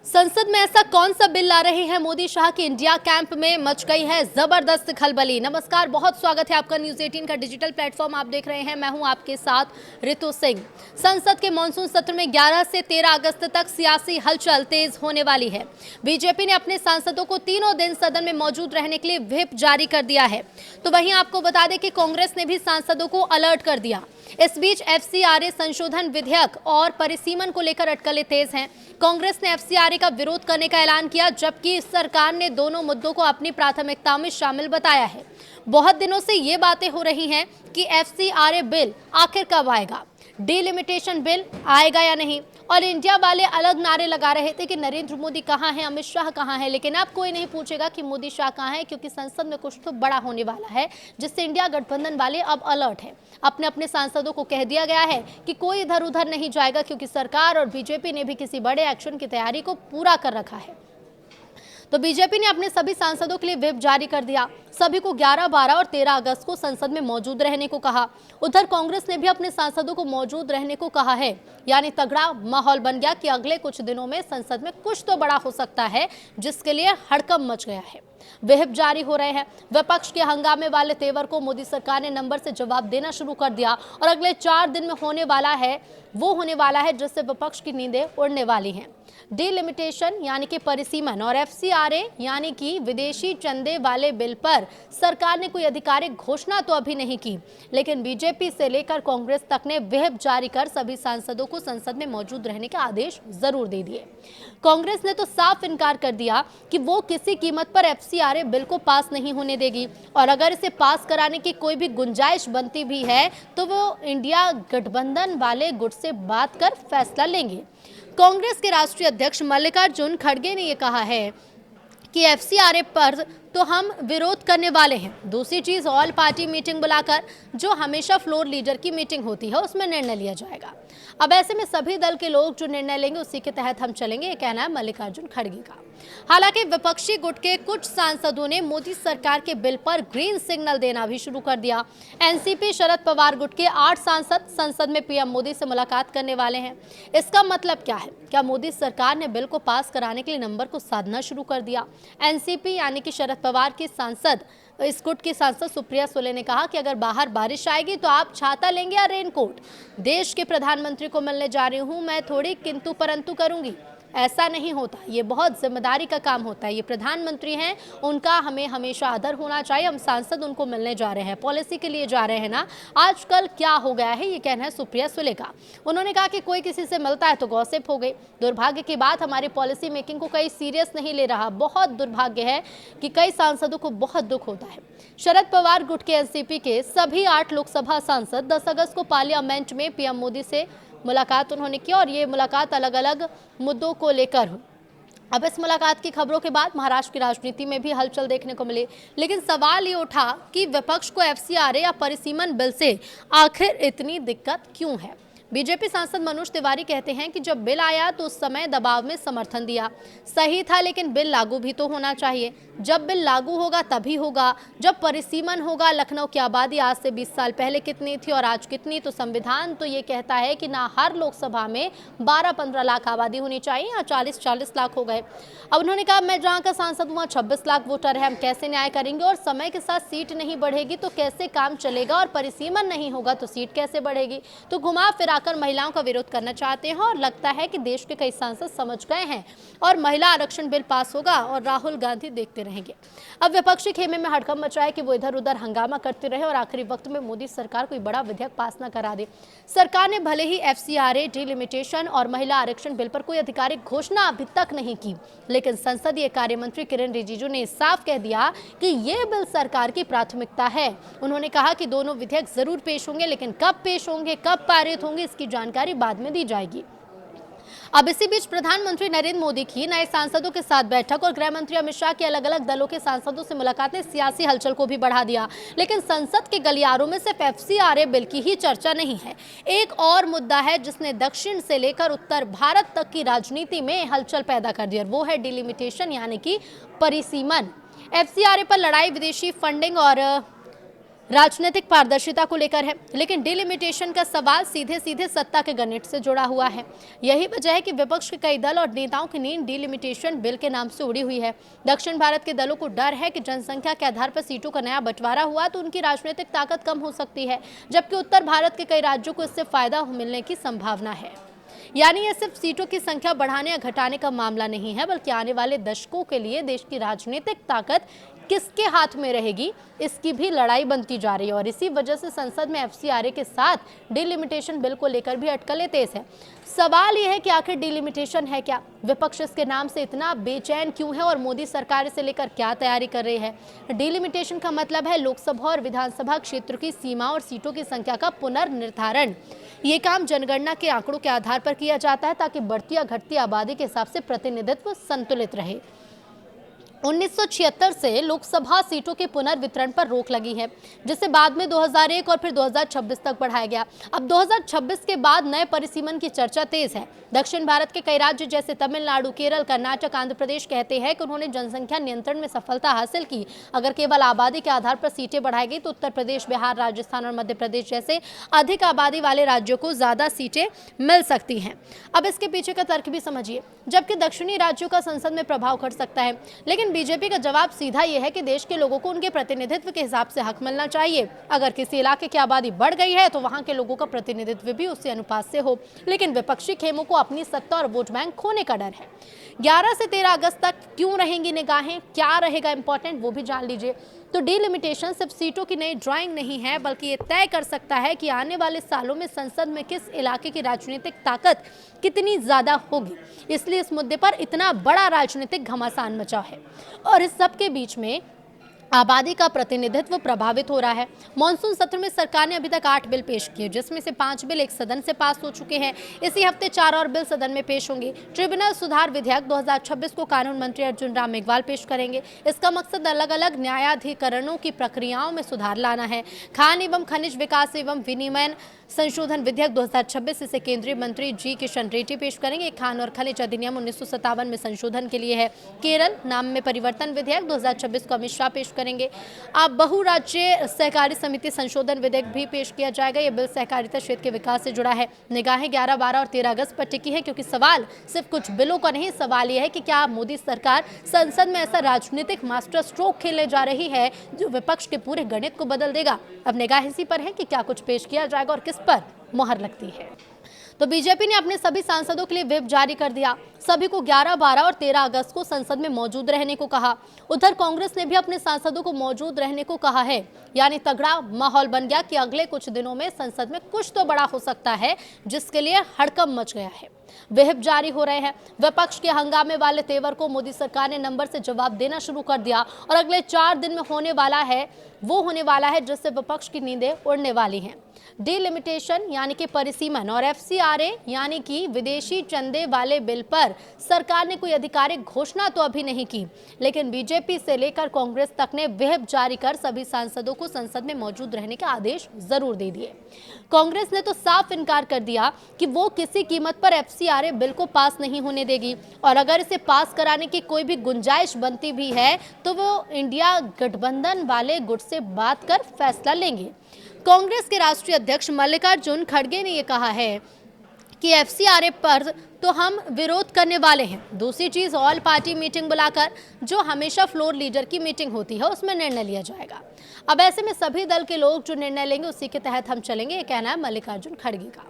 संसद में ऐसा कौन सा बिल ला रहे हैं मोदी शाह की इंडिया कैंप में मच गई है जबरदस्त खलबली। नमस्कार, बहुत स्वागत है आपका न्यूज 18 का डिजिटल प्लेटफॉर्म आप देख रहे हैं। मैं हूं आपके साथ रितु सिंह। संसद के मॉनसून सत्र में 11 से 13 अगस्त तक सियासी हलचल तेज होने वाली है। बीजेपी ने अपने सांसदों को तीनों दिन सदन में मौजूद रहने के लिए व्हिप जारी कर दिया है। तो वहीं आपको बता दें कि कांग्रेस ने भी सांसदों को अलर्ट कर दिया। इस बीच एफसीआरए संशोधन विधेयक और परिसीमन को लेकर अटकलें तेज हैं। कांग्रेस ने एफसीआरए का विरोध करने का ऐलान किया, जबकि सरकार ने दोनों मुद्दों को अपनी प्राथमिकता में शामिल बताया है। बहुत दिनों से ये बातें हो रही हैं कि एफसीआरए बिल आखिर कब आएगा, डिलिमिटेशन बिल आएगा या नहीं। और इंडिया वाले अलग नारे लगा रहे थे कि नरेंद्र मोदी कहाँ हैं, अमित शाह कहाँ हैं, लेकिन अब कोई नहीं पूछेगा कि मोदी शाह कहाँ हैं, क्योंकि संसद में कुछ तो बड़ा होने वाला है, जिससे इंडिया गठबंधन वाले अब अलर्ट है। अपने अपने सांसदों को कह दिया गया है कि कोई इधर उधर नहीं जाएगा, क्योंकि सरकार और बीजेपी ने भी किसी बड़े एक्शन की तैयारी को पूरा कर रखा है। तो बीजेपी ने अपने सभी सांसदों के लिए व्हिप जारी कर दिया। सभी को 11, 12 और 13 अगस्त को संसद में मौजूद रहने को कहा। उधर कांग्रेस ने भी अपने सांसदों को मौजूद रहने को कहा है। यानी तगड़ा माहौल बन गया कि अगले कुछ दिनों में संसद में कुछ तो बड़ा हो सकता है, जिसके लिए हड़कंप मच गया है। व्हिप जारी हो रहे हैं। विपक्ष के हंगामे वाले तेवर को मोदी सरकार ने नंबर से जवाब देना शुरू कर दिया और अगले 4 दिन में होने वाला है जिससे विपक्ष की नींदें उड़ने वाली हैं। डिलिमिटेशन यानी कि परिसीमन और एफसीआरए यानी कि विदेशी चंदे वाले बिल पर सरकार ने कोई आधिकारिक घोषणा तो अभी नहीं की, लेकिन बीजेपी से लेकर कांग्रेस तक ने व्हिप जारी कर सभी सांसदों को संसद में मौजूद रहने के आदेश जरूर दे दिए। कांग्रेस ने तो साफ इनकार कर दिया कि वो किसी कीमत पर एफसीआरए बिल को पास नहीं होने देगी, और अगर इसे पास कराने की कोई भी गुंजाइश बनती भी है तो वो इंडिया गठबंधन वाले गुट से बात कर फैसला लेंगे। कांग्रेस के राष्ट्रीय अध्यक्ष मल्लिकार्जुन खड़गे ने यह कहा है कि एफसीआरए पर तो हम विरोध करने वाले हैं। दूसरी चीज, ऑल पार्टी मीटिंग बुलाकर, जो हमेशा फ्लोर लीडर की मीटिंग होती है, उसमें निर्णय लिया जाएगा। अब ऐसे में सभी दल के लोग जो निर्णय लेंगे उसी के तहत हम चलेंगे, ये कहना है मल्लिकार्जुन खड़गे का। हालांकि विपक्षी गुट के कुछ सांसदों ने मोदी सरकार के बिल पर ग्रीन सिग्नल देना भी शुरू कर दिया। एनसीपी शरद पवार गुट के 8 सांसद संसद में पीएम मोदी से मुलाकात करने वाले हैं। इसका मतलब क्या है? क्या मोदी सरकार ने बिल को पास कराने के लिए नंबर को साधना शुरू कर दिया? एनसीपी यानी कि शरद पवार की सांसद, इस गुट की सांसद सुप्रिया सुले ने कहा कि अगर बाहर बारिश आएगी तो आप छाता लेंगे या रेनकोट? देश के प्रधानमंत्री को मिलने जा रही हूं, मैं थोड़ी किंतु परंतु करूंगी। ऐसा नहीं होता, ये बहुत जिम्मेदारी का काम होता है। ये प्रधानमंत्री हैं, उनका हमें हमेशा आदर होना चाहिए। हम सांसद उनको मिलने जा रहे हैं, पॉलिसी के लिए जा रहे हैं ना। आजकल क्या हो गया है, ये कहना है सुप्रिया सुले का। उन्होंने कहा कि कोई किसी से मिलता है तो गॉसिप हो गई। दुर्भाग्य की बात, हमारी पॉलिसी मेकिंग को कई सीरियस नहीं ले रहा। बहुत दुर्भाग्य है कि कई सांसदों को बहुत दुख होता है। शरद पवार गुट के एनसीपी के सभी 8 लोकसभा सांसद 10 अगस्त को पार्लियामेंट में पीएम मोदी से मुलाकात उन्होंने की, और ये मुलाकात अलग अलग मुद्दों को लेकर हुई। अब इस मुलाकात की खबरों के बाद महाराष्ट्र की राजनीति में भी हलचल देखने को मिली, लेकिन सवाल ये उठा कि विपक्ष को एफसीआरए या परिसीमन बिल से आखिर इतनी दिक्कत क्यों है। बीजेपी सांसद मनोज तिवारी कहते हैं कि जब बिल आया तो उस समय दबाव में समर्थन दिया, सही था, लेकिन बिल लागू भी तो होना चाहिए। जब बिल लागू होगा तभी होगा जब परिसीमन होगा। लखनऊ की आबादी आज से 20 साल पहले कितनी थी और आज कितनी? तो संविधान तो ये कहता है कि ना हर लोकसभा में 12-15 लाख आबादी होनी चाहिए, या 40-40 लाख हो गए। अब उन्होंने कहा, मैं जहाँ का सांसद वहाँ 26 लाख वोटर है, हम कैसे न्याय करेंगे? और समय के साथ सीट नहीं बढ़ेगी तो कैसे काम चलेगा, और परिसीमन नहीं होगा तो सीट कैसे बढ़ेगी? तो घुमा फिराकर महिलाओं का विरोध करना चाहते हैं, और लगता है कि देश के कई सांसद समझ गए हैं और महिला आरक्षण बिल पास होगा और राहुल गांधी देखते रहेंगे। अब विपक्षी खेमे में हड़कंप मचा है कि वो इधर उधर हंगामा करते रहे और आखिरी वक्त में मोदी सरकार कोई बड़ा विधेयक पास न करा दे। सरकार ने भले ही एफसीआरए, डिलिमिटेशन और महिला आरक्षण बिल पर कोई आधिकारिक घोषणा अभी तक नहीं की, लेकिन संसदीय कार्य मंत्री किरेन रिजिजू ने साफ कह दिया कि ये बिल सरकार की प्राथमिकता है। उन्होंने कहा कि दोनों विधेयक जरूर पेश होंगे, लेकिन कब पेश होंगे, कब पारित होंगे, इसकी जानकारी बाद में दी जाएगी। अब इसी बीच प्रधानमंत्री नरेंद्र मोदी की नए सांसदों के साथ बैठक और गृह मंत्री अमित शाह की अलग अलग दलों के सांसदों से मुलाकात ने सियासी हलचल को भी बढ़ा दिया, लेकिन संसद के गलियारों में सिर्फ एफसीआरए बिल की ही चर्चा नहीं है। एक और मुद्दा है जिसने दक्षिण से लेकर उत्तर भारत तक की राजनीति में हलचल पैदा कर दी, और वो है डिलिमिटेशन यानी कि परिसीमन। एफसीआरए पर लड़ाई विदेशी फंडिंग और राजनीतिक पारदर्शिता को लेकर है, लेकिन डिलिमिटेशन का सवाल सीधे सीधे सत्ता के गणित से जुड़ा हुआ है। यही वजह है कि विपक्ष के कई दल और नेताओं की नींद डिलिमिटेशन बिल के नाम से उड़ी हुई है। दक्षिण भारत के दलों को डर है कि जनसंख्या के आधार पर सीटों का नया बंटवारा हुआ तो उनकी राजनीतिक ताकत कम हो सकती है, जबकि उत्तर भारत के कई राज्यों को इससे फायदा मिलने की संभावना है। यानी यह सिर्फ सीटों की संख्या बढ़ाने या घटाने का मामला नहीं है, बल्कि आने वाले दशकों के लिए देश की राजनीतिक ताकत किसके हाथ में रहेगी, इसकी भी लड़ाई बनती जा रही है। और इसी वजह से संसद में एफसीआरए के साथ डिलिमिटेशन बिल को लेकर भी अटकलें तेज है। सवाल यह है कि आखिर डिलिमिटेशन है क्या, विपक्ष इसके नाम से इतना बेचैन क्यों है और मोदी सरकार इसे लेकर क्या तैयारी कर रही है। डिलिमिटेशन का मतलब है लोकसभा और विधानसभा क्षेत्र की सीमा और सीटों की संख्या का पुनर्निर्धारण। ये काम जनगणना के आंकड़ों के आधार पर किया जाता है ताकि बढ़ती या घटती आबादी के हिसाब से प्रतिनिधित्व संतुलित रहे। 1976 से लोकसभा सीटों के पुनर्वितरण पर रोक लगी है, जिसे बाद में 2001 और फिर 2026 तक बढ़ाया गया। अब 2026 के बाद नए परिसीमन की चर्चा तेज है। दक्षिण भारत के कई राज्य जैसे तमिलनाडु, केरल, कर्नाटक, आंध्र प्रदेश कहते हैं कि उन्होंने जनसंख्या नियंत्रण में सफलता हासिल की। अगर केवल आबादी के आधार पर सीटें बढ़ाई गई तो उत्तर प्रदेश, बिहार, राजस्थान और मध्य प्रदेश जैसे अधिक आबादी वाले राज्यों को ज्यादा सीटें मिल सकती हैं। अब इसके पीछे का तर्क भी समझिए। जबकि दक्षिणी राज्यों का संसद में प्रभाव घट सकता है, लेकिन बीजेपी का जवाब सीधा यह है कि देश के लोगों को उनके प्रतिनिधित्व के हिसाब से हक मिलना चाहिए। अगर किसी इलाके की आबादी बढ़ गई है तो वहां के लोगों का प्रतिनिधित्व भी उसी अनुपात से हो। लेकिन विपक्षी खेमों को अपनी सत्ता और वोट बैंक खोने का डर है। 11 से 13 अगस्त तक क्यों रहेंगी निगाहें, क्या रहेगा इंपॉर्टेंट, वो भी जान लीजिए। तो डिलिमिटेशन सिर्फ सीटों की नई ड्राइंग नहीं है, बल्कि ये तय कर सकता है कि आने वाले सालों में संसद में किस इलाके की राजनीतिक ताकत कितनी ज्यादा होगी। इसलिए इस मुद्दे पर इतना बड़ा राजनीतिक घमासान मचा है। और इस सब के बीच में आबादी का प्रतिनिधित्व प्रभावित हो रहा है। मॉनसून सत्र में सरकार ने अभी तक 8 बिल पेश किए, जिसमें से 5 बिल एक सदन से पास हो चुके हैं। इसी हफ्ते 4 और बिल सदन में पेश होंगे। ट्रिब्यूनल सुधार विधेयक 2026 को कानून मंत्री अर्जुन राम मेघवाल पेश करेंगे। इसका मकसद अलग अलग न्यायाधिकरणों की प्रक्रियाओं में सुधार लाना है। खान एवं खनिज विकास एवं विनिमय संशोधन विधेयक 2026 इसे केंद्रीय मंत्री जी किशन रेड्डी पेश करेंगे। खान और खनिज अधिनियम 1957 में संशोधन के लिए है। केरल नाम में परिवर्तन विधेयक 2026 को अमित शाह पेश करेंगे। अब बहुराज्य सहकारी समिति संशोधन विधेयक भी पेश किया जाएगा। ये बिल सहकारिता क्षेत्र के विकास से जुड़ा है। निगाहें 11, 12 और 13 अगस्त पर टिकी है, क्योंकि सवाल सिर्फ कुछ बिलों का नहीं, सवाल यह है कि क्या मोदी सरकार संसद में ऐसा राजनीतिक मास्टर स्ट्रोक खेलने जा रही है जो विपक्ष के पूरे गणित को बदल देगा। अब निगाह इसी पर है कि क्या कुछ पेश किया जाएगा और किस पर मोहर लगती है। तो बीजेपी ने अपने सभी सांसदों के लिए व्हिप जारी कर दिया। सभी को 11, 12 और 13 अगस्त को संसद में मौजूद रहने को कहा। उधर कांग्रेस ने भी अपने सांसदों को मौजूद रहने को कहा है। यानी तगड़ा माहौल बन गया कि अगले कुछ दिनों में संसद में कुछ तो बड़ा हो सकता है, जिसके लिए हड़कंप मच गया है। व्हिप जारी हो रहे हैं। विपक्ष के हंगामे वाले तेवर को मोदी सरकार ने नंबर से जवाब देना शुरू कर दिया और अगले 4 दिन में होने वाला है जिससे विपक्ष की नींदें उड़ने वाली हैं। डिलिमिटेशन यानी कि परिसीमन और एफसीआरए यानी कि विदेशी चंदे वाले बिल पर सरकार ने कोई आधिकारिक घोषणा तो अभी नहीं की, लेकिन बीजेपी से लेकर कांग्रेस तक ने व्हिप जारी कर सभी सांसदों को संसद में मौजूद रहने के आदेश जरूर दे दिए। कांग्रेस ने तो साफ इनकार कर दिया कि वो किसी कीमत पर एफसीआरए बिल को पास नहीं होने देगी, और अगर इसे पास कराने की कोई भी गुंजाइश बनती भी है तो वो इंडिया गठबंधन वाले गुट से बात कर फैसला लेंगे। कांग्रेस के राष्ट्रीय अध्यक्ष मल्लिकार्जुन खड़गे ने यह कहा है कि एफसीआरए पर तो हम विरोध करने वाले हैं। दूसरी चीज, ऑल पार्टी मीटिंग बुलाकर, जो हमेशा फ्लोर लीडर की मीटिंग होती है, उसमें निर्णय लिया जाएगा। अब ऐसे में सभी दल के लोग जो निर्णय लेंगे उसी के तहत हम चलेंगे, ये कहना है मल्लिकार्जुन खड़गे का।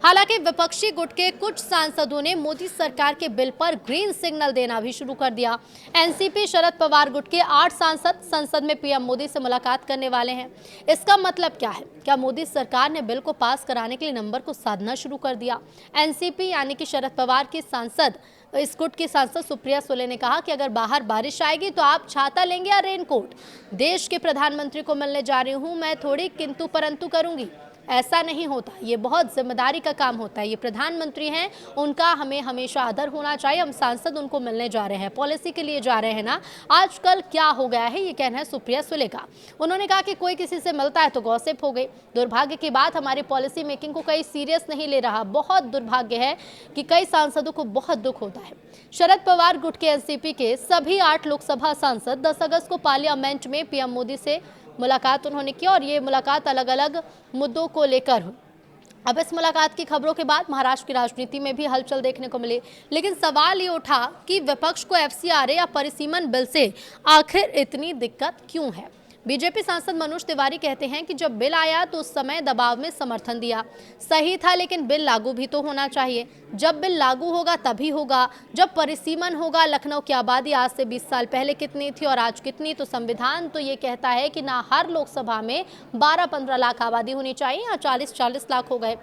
हालांकि विपक्षी गुट के कुछ सांसदों ने मोदी सरकार के बिल पर ग्रीन सिग्नल देना भी शुरू कर दिया। एनसीपी शरद पवार गुट के 8 सांसद संसद में पीएम मोदी से मुलाकात करने वाले हैं। इसका मतलब क्या है? क्या मोदी सरकार ने बिल को पास कराने के लिए नंबर को साधना शुरू कर दिया? एनसीपी यानी कि शरद पवार की सांसद, इस गुट की सांसद सुप्रिया सुले ने कहा कि अगर बाहर बारिश आएगी तो आप छाता लेंगे या रेनकोट? देश के प्रधानमंत्री को मिलने जा रही हूं, मैं थोड़ी किंतु परंतु करूंगी। ऐसा नहीं होता, ये बहुत जिम्मेदारी का काम होता है। ये प्रधानमंत्री हैं, उनका हमें हमेशा आदर होना चाहिए। हम सांसद उनको मिलने जा रहे हैं, पॉलिसी के लिए जा रहे हैं ना। आजकल क्या हो गया है, ये कहना है सुप्रिया सुले का। उन्होंने कहा कि कोई किसी से मिलता है तो गॉसिप हो गई। दुर्भाग्य की बात, हमारी पॉलिसी मेकिंग को कई सीरियस नहीं ले रहा। बहुत दुर्भाग्य है कि कई सांसदों को बहुत दुख होता है। शरद पवार गुट के एनसीपी के सभी 8 लोकसभा सांसद 10 अगस्त को पार्लियामेंट में पीएम मोदी से मुलाकात उन्होंने की और ये मुलाकात अलग अलग मुद्दों को लेकर हुई। अब इस मुलाकात की खबरों के बाद महाराष्ट्र की राजनीति में भी हलचल देखने को मिली, लेकिन सवाल ये उठा कि विपक्ष को एफसीआरए या परिसीमन बिल से आखिर इतनी दिक्कत क्यों है। बीजेपी सांसद मनोज तिवारी कहते हैं कि जब बिल आया तो उस समय दबाव में समर्थन दिया, सही था, लेकिन बिल लागू भी तो होना चाहिए। जब बिल लागू होगा तभी होगा जब परिसीमन होगा। लखनऊ की आबादी आज से 20 साल पहले कितनी थी और आज कितनी, तो संविधान तो ये कहता है कि ना हर लोकसभा में 12-15 लाख आबादी होनी चाहिए, या 40-40 लाख हो गए।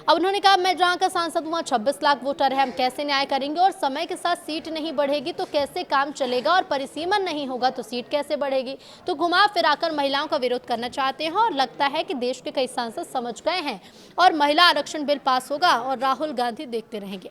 अब उन्होंने कहा, मैं जहाँ का सांसद हूँ वहाँ 26 लाख वोटर है, हम कैसे न्याय करेंगे, और समय के साथ सीट नहीं बढ़ेगी तो कैसे काम चलेगा, और परिसीमन नहीं होगा तो सीट कैसे बढ़ेगी। तो घुमा फिराकर महिलाओं का विरोध करना चाहते हैं और लगता है कि देश के कई सांसद समझ गए हैं और महिला आरक्षण बिल पास होगा और राहुल गांधी देखते रहेंगे।